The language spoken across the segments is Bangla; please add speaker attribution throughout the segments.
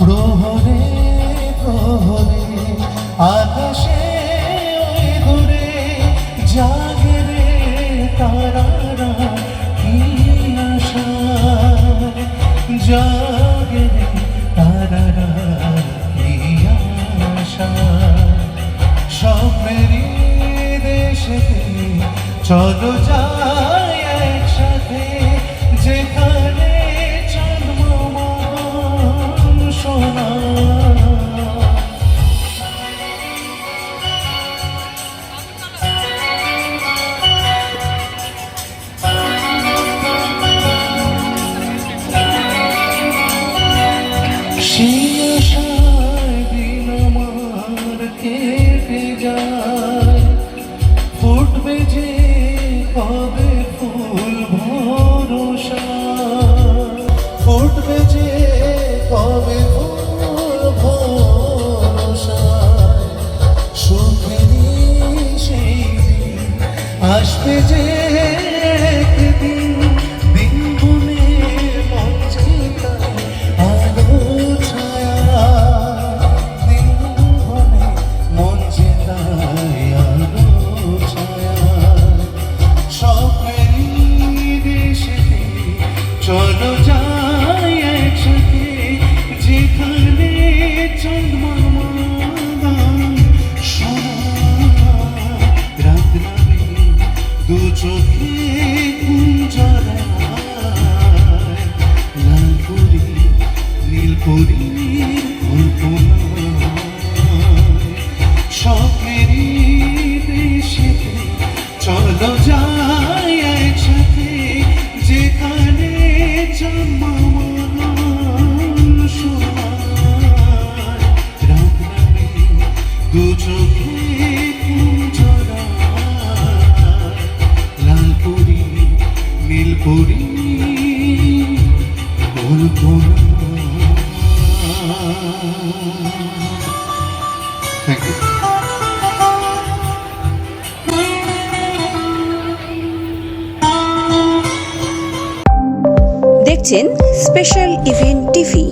Speaker 1: প্রহরে প্রহরে আকাশে ওই ঘুরে জাগে রে তারারা কি আশা জাগে রে তারারা কি আশা স্বপ্নেরই দেশেতে চলো যাই একসাথে যেখানে জন্মমান সোনা সেই আশায় দিন আমার কেটে যায় ফুটবে যে কবে ফুল ভরসা ফুটবে যে কবে ফুল ভরসা সুখেরই সেই দিন আসবে যে একদিন দিন গুনে মঞ্চে আলো ছায়া দিন গুনে মঞ্চে আলো ছায়া স্বপ্নেরই দেশেতে চলো যাই একসাথে যেখানে জন্মমান সোনা রাত নামে দু চোখে জড়ায় লালপুরি নীলপুরীর কল্পনায় স্বপ্নেরই দেশেতে চলো যাই একসাথে যেখানে জন্মমান সোনা রাত নামে দু চোখে লালপুরি নীলপুরি থ্যাংক ইউ।
Speaker 2: দেখছেন স্পেশাল ইভেন্ট টিভি।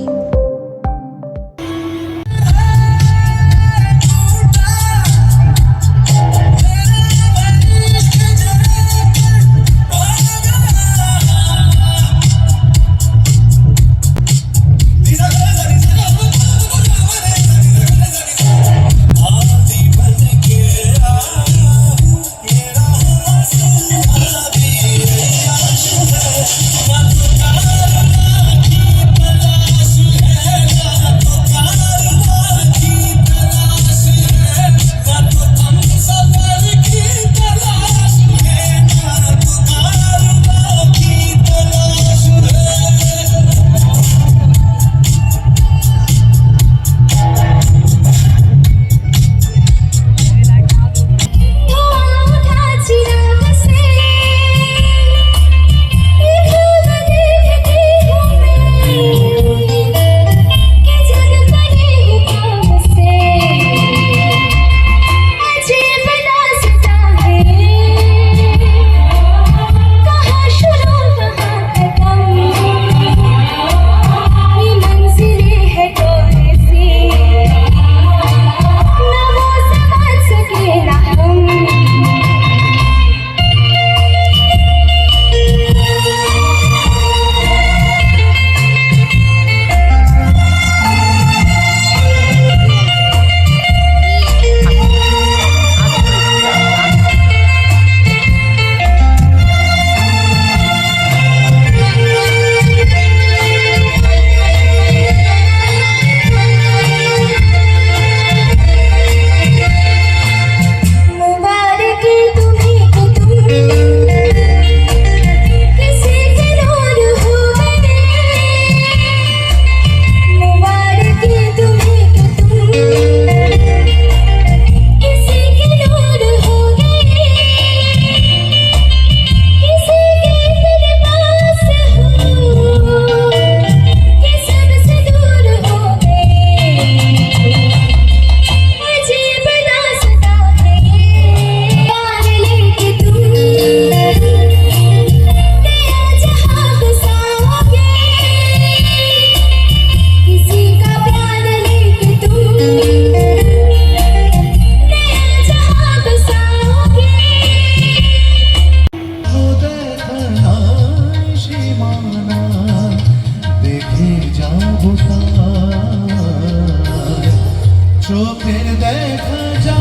Speaker 1: চোখের দেখা যা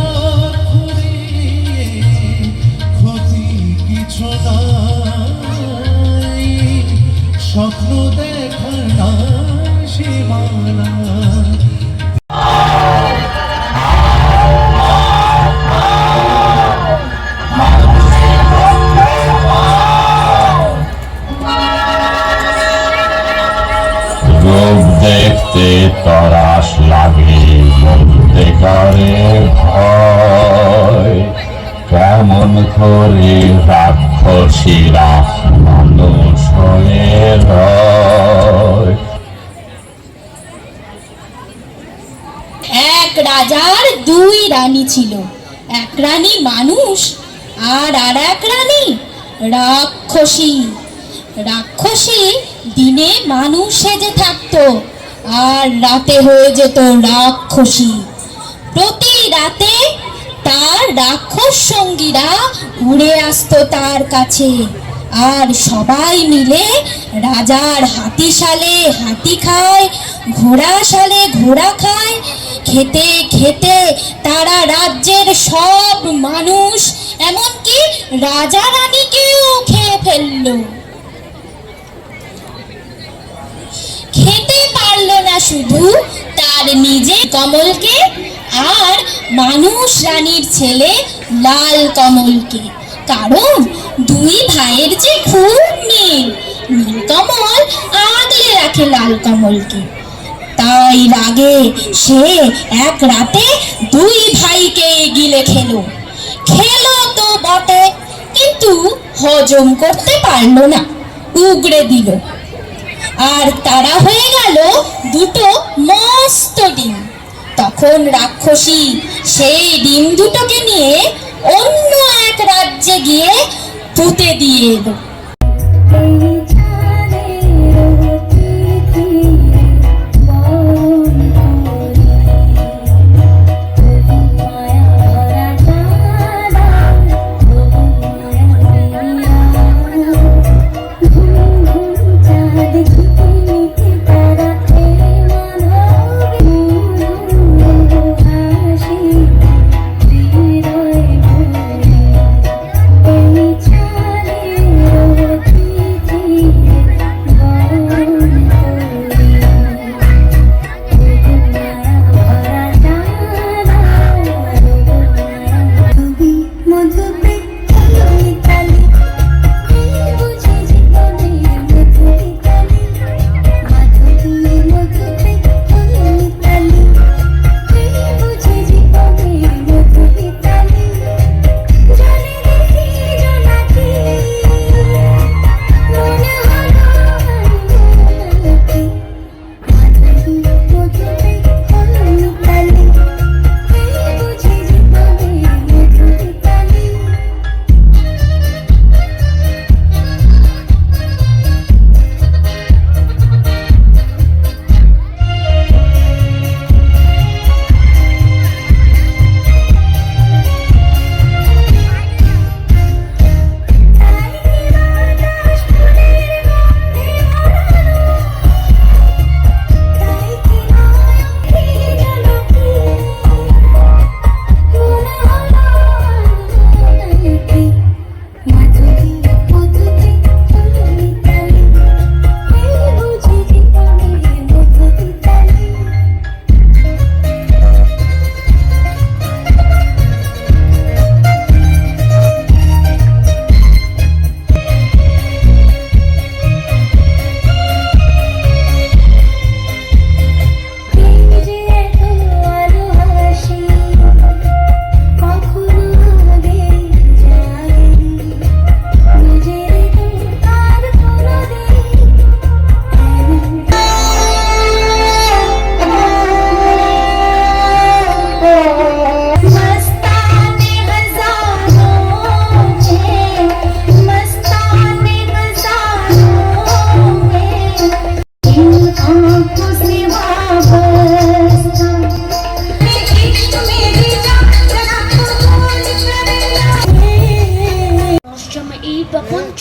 Speaker 1: ঘুরে ক্ষতি কিছু নাই স্বপ্ন দেখার না সীমানা
Speaker 3: রূপ দেখতে তরাস লাগে বলতে করে ভয় কেমন করে রাক্ষসীরা মানুষ হয়ে রয়।
Speaker 4: এক রাজার দুই রানী ছিল, এক রানী মানুষ আর এক রানী রাক্ষসী। রাক্ষসী দিনে মানুষ সেজে থাকতো আর রাতে হয়ে যেত রাক্ষসী। প্রতি রাতে তার রাক্ষস সঙ্গীরা উড়ে আসতো তার কাছে, আর সবাই মিলে রাজার হাতিশালে হাতি খায়, ঘোড়াশালে ঘোড়া খায়। খেতে খেতে তারা রাজ্যের সব মানুষ এমনকি রাজা রানীকেও খেয়ে ফেললো। খেতে পারলো না শুধু তার নিজে কমলকে আর মানুষ রানীর ছেলে লাল কমলকে, কারণ দুই ভাইয়ের যে খুব মিল। নীলকমল আগলে রাখে লাল কমলকে, তাই রাগে সে এক রাতে দুই ভাইকে গিলে খেলো। খেলো তো বটে, কিন্তু হজম করতে পারলো না, উগড়ে দিল। আর তারা হয়ে গেল দুটো মস্ত ডিম। তখন রাক্ষসী সেই ডিম দুটোকে নিয়ে অন্য এক রাজ্যে গিয়ে পুঁতে দিয়ে এলো।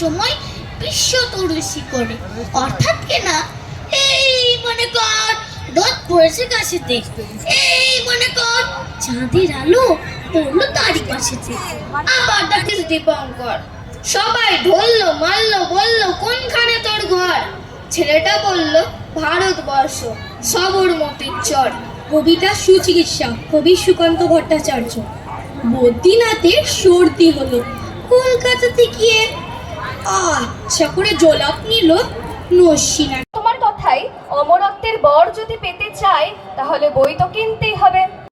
Speaker 5: সময় বিশ্ব তরুষি করে, অর্থাৎ কেনা এই মনে কর রোদ পড়েছে কাশিতে, এই মনে কর চাঁদের আলো পড়লো তারই কাছেতে। আবার ডাকিস দীপঙ্কর, সবাই ঢললো মারলো বললো কোনখানে তোর ঘর? ছেলেটা বলল ভারতবর্ষ, সবরমতির চর।
Speaker 6: কবিতা সুচিকিৎসা, কবি সুকান্ত ভট্টাচার্য। বদ্রীনাথের সর্দি হলো, কলকাতাতে গিয়ে আচ্ছা করে জলাপ নিল নস্যিনা।
Speaker 7: তোমার কথাই অমরত্বের বর যদি পেতে চায় তাহলে বই তো কিনতেই হবে।